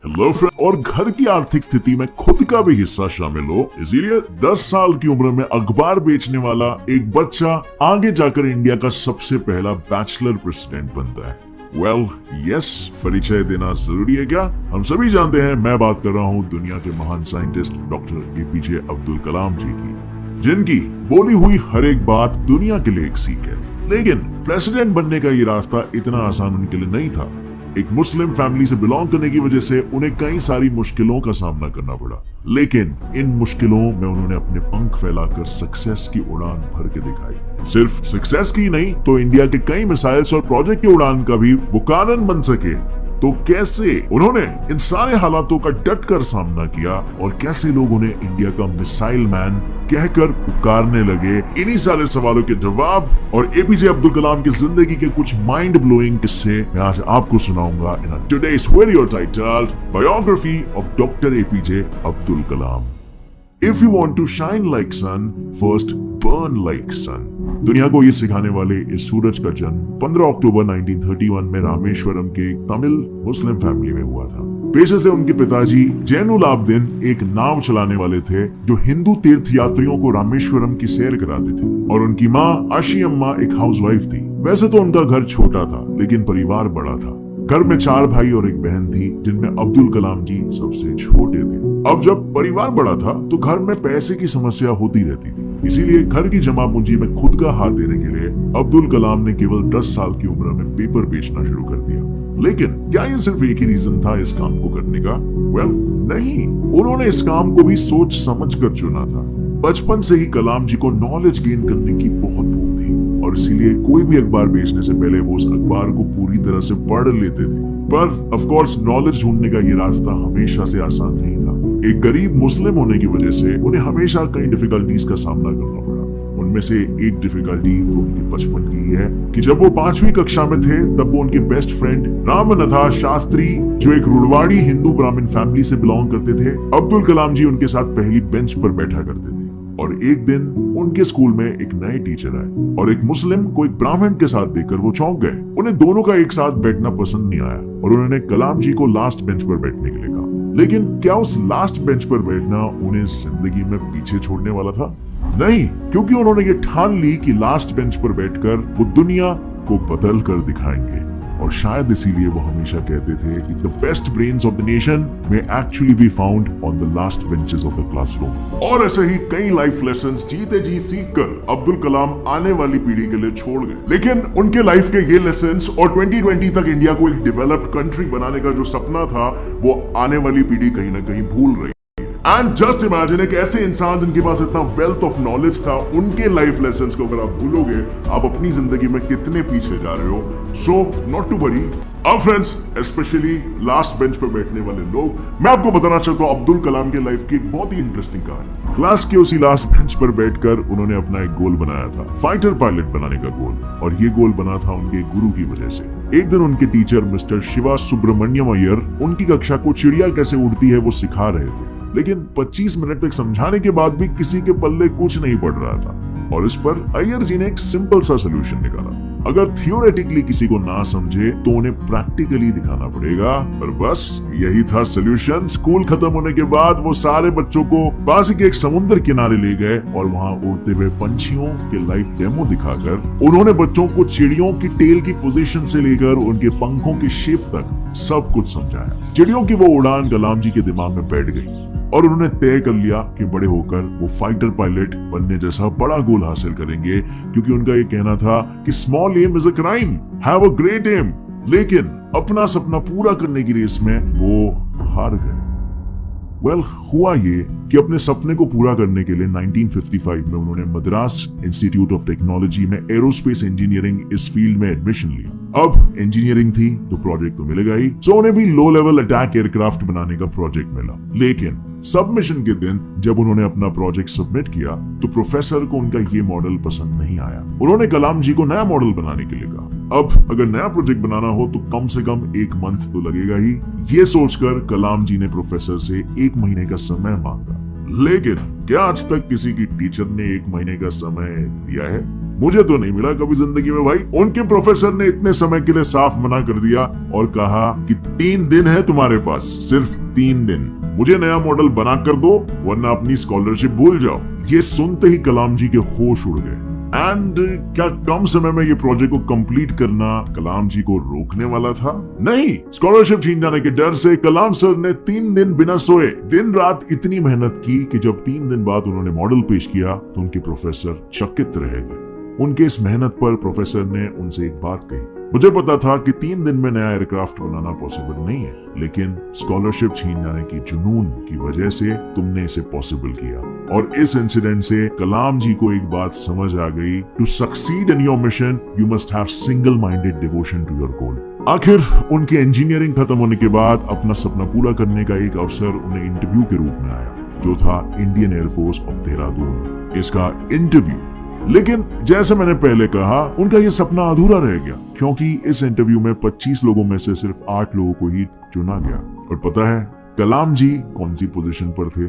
Hello friend, और घर की आर्थिक स्थिति में खुद का भी हिस्सा शामिल हो, इसीलिए 10 साल की उम्र में अखबार बेचने वाला एक बच्चा आगे जाकर इंडिया का सबसे पहला बैचलर प्रेसिडेंट बनता है। वेल यस, परिचय देना जरूरी है क्या? हम सभी जानते हैं, मैं बात कर रहा हूँ दुनिया के महान scientist doctor APJ Abdul Kalam जी की, जिनकी बोली हुई हर एक बात दुनिया के लिए एक सीख है। लेकिन प्रेसिडेंट बनने का ये रास्ता इतना आसान उनके लिए नहीं था। एक मुस्लिम फैमिली से बिलोंग करने की वजह से उन्हें कई सारी मुश्किलों का सामना करना पड़ा, लेकिन इन मुश्किलों में उन्होंने अपने पंख फैलाकर सक्सेस की उड़ान भर के दिखाई। सिर्फ सक्सेस की नहीं तो इंडिया के कई मिसाइल्स और प्रोजेक्ट की उड़ान का भी वो कारण बन सके। तो कैसे उन्होंने इन सारे हालातों का डट कर सामना किया और कैसे लोग उन्हें इंडिया का मिसाइल मैन कहकर पुकारने लगे, इन्हीं सारे सवालों के जवाब और एपीजे अब्दुल कलाम की जिंदगी के कुछ माइंड ब्लोइंग किस्से मैं आज आपको सुनाऊंगा in today's video titled biography of doctor APJ Abdul Kalam. If you want to shine like sun, first burn like sun। दुनिया को ये सिखाने वाले इस सूरज का जन्म 15 अक्टूबर 1931 में रामेश्वरम के एक तमिल मुस्लिम फैमिली में हुआ था। पेशे से उनके पिताजी जैनुल आबदीन एक नाव चलाने वाले थे जो हिंदू तीर्थ यात्रियों को रामेश्वरम की सैर कराते थे, और उनकी माँ आशी अम्मा एक हाउसवाइफ थी। वैसे तो उनका घर छोटा था, लेकिन परिवार बड़ा था। घर में 4 भाई और एक बहन थी, जिनमें अब्दुल कलाम जी सबसे छोटे थे। अब जब परिवार बड़ा था तो घर में पैसे की समस्या होती रहती थी, इसीलिए घर की जमा पूंजी में खुद का हाथ देने के लिए अब्दुल कलाम ने केवल 10 साल की उम्र में पेपर बेचना शुरू कर दिया। लेकिन क्या ये सिर्फ एक ही रीजन था इस काम को करने का? वेल नहीं, उन्होंने इस काम को भी सोच समझ कर चुना था। बचपन से ही कलाम जी को नॉलेज गेन करने की बहुत भूख थी, और इसीलिए कोई भी अखबार बेचने से पहले वो उस अखबार को पूरी तरह से पढ़ लेते थे। पर ऑफ कोर्स नॉलेज ढूंढने का ये रास्ता हमेशा से आसान नहीं था। एक गरीब मुस्लिम होने की वजह से उन्हें हमेशा कई डिफिकल्टीज का सामना करना पड़ा। उनमें से एक डिफिकल्टी तो उनके बचपन की है कि जब वो 5वीं कक्षा में थे तब वो उनके बेस्ट फ्रेंड रामनाथा शास्त्री, जो एक रुड़वाड़ी हिंदू ब्राह्मण फैमिली से बिलोंग करते थे, अब्दुल कलाम जी उनके साथ पहली बेंच पर बैठा करते थे। और एक दिन उनके स्कूल में एक नए टीचर आए और एक मुस्लिम को एक ब्राह्मण के साथ देखकर वो चौंक गए। उन्हें दोनों का एक साथ बैठना पसंद नहीं आया और उन्होंने कलाम जी को लास्ट बेंच पर बैठने के लिए कहा। लेकिन क्या उस लास्ट बेंच पर बैठना उन्हें जिंदगी में पीछे छोड़ने वाला था? नहीं, क्योंकि उन्होंने ये ठान ली कि लास्ट बेंच पर बैठकर वो दुनिया को बदल कर दिखाएंगे। और शायद इसीलिए वो हमेशा कहते थे कि the best brains of the nation may actually be found on the last benches of the classroom. और ऐसे ही कई लाइफ लेसन्स जीते जी सीख कर अब्दुल कलाम आने वाली पीढ़ी के लिए छोड़ गए। लेकिन उनके लाइफ के ये लेसन्स और 2020 तक इंडिया को एक डेवलप्ड कंट्री बनाने का जो सपना था, वो आने वाली पीढ़ी कहीं ना कहीं भूल रही। एंड जस्ट इमेजिन, एक ऐसे इंसान जिनके पास इतना वेल्थ ऑफ नॉलेज था, उनके लाइफ लेसन्स को अगर आप भूलोगे, आप अपनी जिंदगी में कितने पीछे जा रहे हो। So not to worry. अब फ्रेंड्स, स्पेशली लास्ट बेंच पर बैठने वाले लोग, मैं आपको बताना चाहता हूँ अब्दुल कलाम के लाइफ की एक बहुत ही इंटरेस्टिंग कहानी। क्लास के उसी लास्ट बेंच पर बैठकर उन्होंने अपना एक गोल बनाया था, फाइटर पायलट बनाने का गोल। और ये गोल बना था उनके गुरु की वजह से। एक दिन उनके टीचर मिस्टर शिवा सुब्रमण्यम अय्यर उनकी कक्षा को चिड़िया कैसे उड़ती है वो सिखा रहे थे, लेकिन 25 मिनट तक समझाने के बाद भी किसी के पल्ले कुछ नहीं पड़ रहा था। और इस पर अय्यर जी ने एक सिंपल सा सोल्यूशन निकाला। अगर थियोरेटिकली किसी को ना समझे तो उन्हें प्रैक्टिकली दिखाना पड़ेगा। और बस यही था सोल्यूशन। स्कूल खत्म होने के बाद वो सारे बच्चों को पास के एक समुद्र किनारे ले गए और वहां उड़ते हुए पंछियों के लाइव डेमो दिखाकर उन्होंने बच्चों को चिड़ियों की टेल की पोजीशन से लेकर उनके पंखों की शेप तक सब कुछ समझाया। चिड़ियों की वो उड़ान कलाम जी के दिमाग में बैठ गई और उन्होंने तय कर लिया कि बड़े होकर वो फाइटर पायलट बनने जैसा बड़ा गोल हासिल करेंगे, क्योंकि उनका ये कहना था कि small aim is a crime, have a great aim. लेकिन अपना सपना पूरा करने की रेस में वो हार गए। वेल, हुआ ये कि अपने सपने को पूरा करने के लिए 1955 में उन्होंने मद्रास इंस्टीट्यूट ऑफ टेक्नोलॉजी में एरोस्पेस इंजीनियरिंग इस फील्ड में एडमिशन लिया। अब इंजीनियरिंग थी तो प्रोजेक्ट तो मिलेगा ही, सो उन्हें भी लो लेवल अटैक एयरक्राफ्ट बनाने का प्रोजेक्ट मिला। लेकिन सबमिशन के दिन जब उन्होंने अपना प्रोजेक्ट सबमिट किया तो प्रोफेसर को उनका ये मॉडल पसंद नहीं आया। उन्होंने कलाम जी को नया मॉडल बनाने के लिए कहा। अब अगर नया प्रोजेक्ट बनाना हो तो कम से कम 1 मंथ तो लगेगा ही। ये सोचकर कलाम जी ने प्रोफेसर से 1 महीने का समय मांगा। लेकिन क्या आज तक किसी की टीचर ने 1 महीने का समय दिया है? मुझे तो नहीं मिला कभी जिंदगी में भाई। उनके प्रोफेसर ने इतने समय के लिए साफ मना कर दिया और कहा कि 3 दिन है तुम्हारे पास, सिर्फ 3 दिन, मुझे नया मॉडल बना कर दो वरना अपनी स्कॉलरशिप भूल जाओ। ये सुनते ही कलाम जी के होश उड़ गए। एंड क्या कम समय में ये प्रोजेक्ट को कंप्लीट करना कलाम जी को रोकने वाला था? नहीं, स्कॉलरशिप छीन जाने के डर से कलाम सर ने 3 दिन बिना सोए दिन रात इतनी मेहनत की कि जब 3 दिन बाद उन्होंने मॉडल पेश किया तो उनके प्रोफेसर चकित रह गए। उनके इस मेहनत पर प्रोफेसर ने उनसे एक बात कही, मुझे पता था कि 3 दिन में नया एयरक्राफ्ट बनाना पॉसिबल नहीं है, लेकिन स्कॉलरशिप छीन जाने की जुनून की वजह से तुमने इसे पॉसिबल किया। और इस इंसिडेंट से कलाम जी को एक बात समझ आ गई, to succeed in your mission you must have single minded devotion to your goal. आखिर उनकी इंजीनियरिंग खत्म होने के बाद अपना सपना पूरा करने का एक अवसर उन्हें इंटरव्यू के रूप में आया, जो था इंडियन एयरफोर्स ऑफ देहरादून, इसका इंटरव्यू। लेकिन जैसे मैंने पहले कहा, उनका यह सपना अधूरा रह गया क्योंकि इस इंटरव्यू में 25 लोगों में से सिर्फ 8 लोगों को ही चुना गया। और पता है कलाम जी कौन सी पोजीशन पर थे?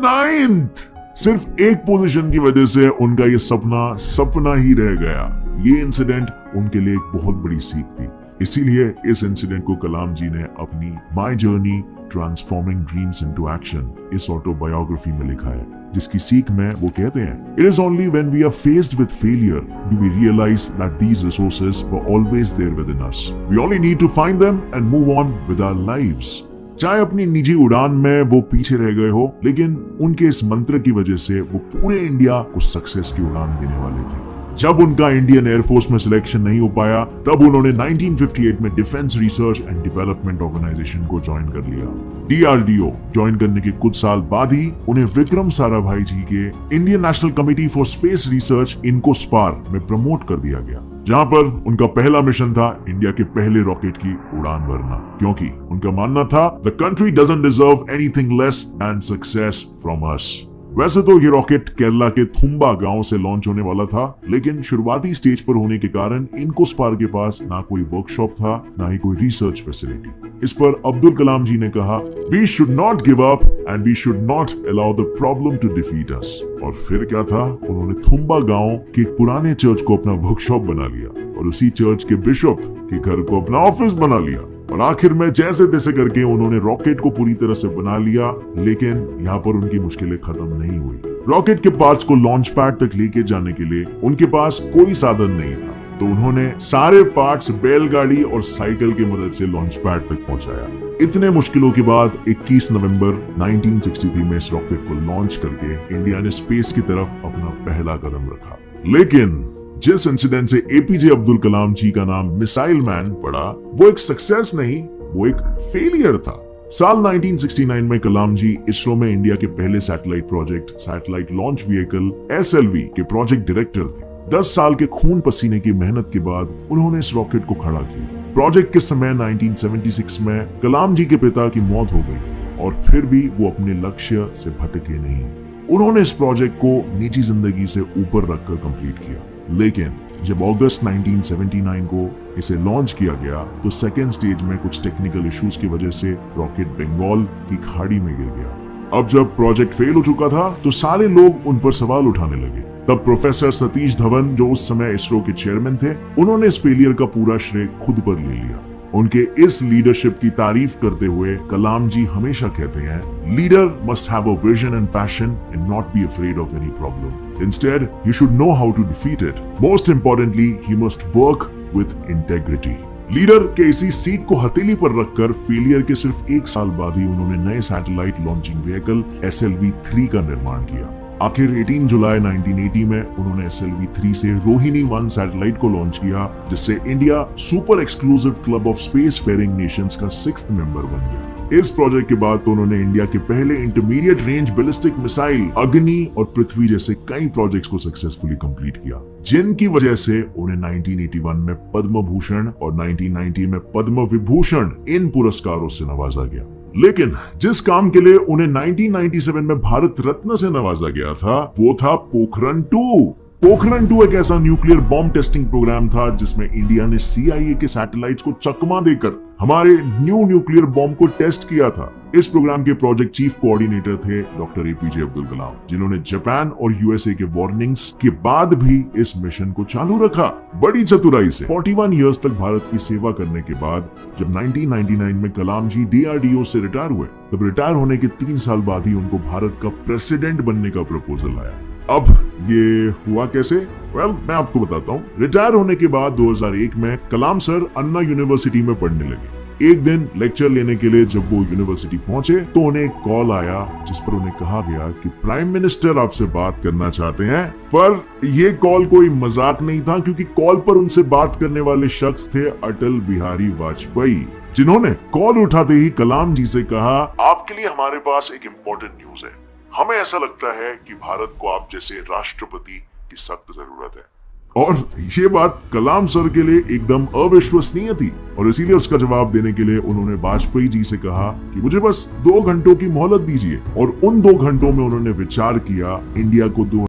9th। सिर्फ एक पोजीशन की वजह से उनका ये सपना ही रह गया। ये इंसिडेंट उनके लिए एक बहुत बड़ी सीख थी। इसीलिए इस इंसिडेंट को कलाम जी ने अपनी my journey transforming dreams into action इस ऑटोबायोग्राफी में लिखा है, जिसकी सीख में वो कहते हैं, it is only when we are faced with failure do we realise that these resources were always there within us. We only need to find them and move on with our lives. चाहे अपनी निजी उड़ान में वो पीछे रह गए हो, लेकिन उनके इस मंत्र की वजह से वो पूरे इंडिया को सक्सेस की उड़ान देने वाले थे। जब उनका इंडियन एयरफोर्स में सिलेक्शन नहीं हो पाया, तब उन्होंने 1958 में defence research and development organisation को ज्वाइन कर लिया। DRDO ज्वाइन करने के कुछ साल बाद ही उन्हें विक्रम साराभाई जी के Indian National Committee for Space Research INCOSPAR में प्रमोट कर दिया गया, जहां पर उनका पहला मिशन था इंडिया के पहले रॉकेट की उड़ान भरना, क्योंकि उनका मानना था the country doesn't deserve anything less than success from us. वैसे तो ये रॉकेट केरला के थुम्बा गांव से लॉन्च होने वाला था, लेकिन शुरुआती स्टेज पर होने के कारण इनकोस्पार के पास ना कोई वर्कशॉप था, ना ही कोई रिसर्च फैसिलिटी। इस पर अब्दुल कलाम जी ने कहा, we should not give up and we should not allow the problem to defeat us. और फिर क्या था, उन्होंने थुम्बा गांव के एक पुराने चर्च को अपना वर्कशॉप बना लिया और उसी चर्च के बिशप के घर को अपना ऑफिस बना लिया। और आखिर में जैसे तैसे करके उन्होंने रॉकेट को पूरी तरह से बना लिया, लेकिन यहाँ पर उनकी मुश्किलें खत्म नहीं हुई। रॉकेट के पार्ट्स को लॉन्च पैड तक लेके जाने के लिए उनके पास कोई साधन नहीं था, तो उन्होंने सारे पार्ट्स बैलगाड़ी और साइकिल की मदद से लॉन्च पैड तक पहुंचाया। इतने मुश्किलों के बाद 21 नवंबर 1963 में इस रॉकेट को लॉन्च करके इंडिया ने स्पेस की तरफ अपना पहला कदम रखा। लेकिन जिस इंसिडेंट से एपीजे अब्दुल कलाम जी का नाम मिसाइल मैन पड़ा, वो एक सक्सेस नहीं, वो एक फेलियर था। साल 1969 में कलाम जी इसरो में इंडिया के पहले satellite project satellite launch vehicle SLV के प्रोजेक्ट डायरेक्टर थे। 10 साल के खून पसीने की मेहनत के बाद उन्होंने इस रॉकेट को खड़ा किया। प्रोजेक्ट के समय 1976 में कलाम जी के पिता की मौत हो गई और फिर भी वो अपने लक्ष्य से भटके नहीं। उन्होंने इस प्रोजेक्ट को निजी जिंदगी से ऊपर रखकर कंप्लीट किया। लेकिन जब अगस्त 1979 को इसे लॉन्च किया गया, तो सेकेंड स्टेज में कुछ टेक्निकल इश्यूज की वजह से रॉकेट बंगाल की खाड़ी में गिर गया। अब जब प्रोजेक्ट फेल हो चुका था, तो सारे लोग उन पर सवाल उठाने लगे। तब प्रोफेसर सतीश धवन, जो उस समय इसरो के चेयरमैन थे, उन्होंने इस फेलियर का पूरा श्रेय खुद पर ले लिया। उनके इस लीडरशिप की तारीफ करते हुए कलाम जी हमेशा कहते हैं, leader must have a vision and passion and not be afraid of any problem. Instead you should know how to defeat it. Most importantly he must work with integrity. Leader के इसी सीख को हथेली पर रखकर फेलियर के सिर्फ 1 साल बाद ही उन्होंने नए सैटेलाइट लॉन्चिंग व्हीकल SLV-3 का निर्माण किया। आखिर 18 जुलाई 1980 में उन्होंने SLV-3 से रोहिणी 1 सैटेलाइट को लॉन्च किया, जिससे India super exclusive club of space faring nations का 6th मेंबर बन गया। इस प्रोजेक्ट के बाद तो उन्होंने इंडिया के पहले इंटरमीडिएट रेंज बैलिस्टिक मिसाइल अग्नि और पृथ्वी जैसे कई प्रोजेक्ट्स को सक्सेसफुली कंप्लीट किया, जिनकी वजह से उन्हें 1981 में पद्म भूषण और 1990 में पद्म विभूषण इन पुरस्कारों से नवाजा गया। लेकिन जिस काम के लिए उन्हें 1997 में भारत रत्न से नवाजा गया था, वो था पोखरण 2। पोखरण 2 एक ऐसा न्यूक्लियर बॉम्ब टेस्टिंग प्रोग्राम था जिसमें इंडिया ने CIA के सैटेलाइट्स को चकमा देकर हमारे न्यू न्यूक्लियर बॉम्ब को टेस्ट किया था। इस प्रोग्राम के प्रोजेक्ट चीफ कोऑर्डिनेटर थे डॉक्टर APJ अब्दुल कलाम, जिन्होंने जापान और USA के वार्निंग्स के बाद भी इस मिशन को चालू रखा बड़ी चतुराई से। 41 इयर्स तक भारत की सेवा करने के बाद जब 1999 में कलाम जी DRDO से रिटायर हुए, तब रिटायर होने के 3 साल बाद ही उनको भारत का प्रेसिडेंट बनने का प्रपोजल आया। अब ये हुआ कैसे? मैं आपको बताता हूँ। रिटायर होने के बाद 2001 में कलाम सर अन्ना यूनिवर्सिटी में पढ़ने लगे। एक दिन लेक्चर लेने के लिए जब वो यूनिवर्सिटी पहुंचे तो उन्हें एक कॉल आया जिस पर उन्हें कहा गया कि प्राइम मिनिस्टर आपसे बात करना चाहते हैं। पर ये कॉल कोई मजाक नहीं था, क्योंकि कॉल पर उनसे बात करने वाले शख्स थे अटल बिहारी वाजपेयी, जिन्होंने कॉल उठाते ही कलाम जी से कहा, आपके लिए हमारे पास एक इम्पोर्टेंट न्यूज है। हमें ऐसा लगता है कि भारत को आप जैसे राष्ट्रपति की सख्त जरूरत है। और ये बात कलाम सर के लिए एकदम अविश्वसनीय थी, और इसीलिए उसका जवाब देने के लिए उन्होंने वाजपेयी जी से कहा कि मुझे बस 2 घंटों की मोहलत दीजिए। और उन 2 घंटों में उन्होंने विचार किया, इंडिया को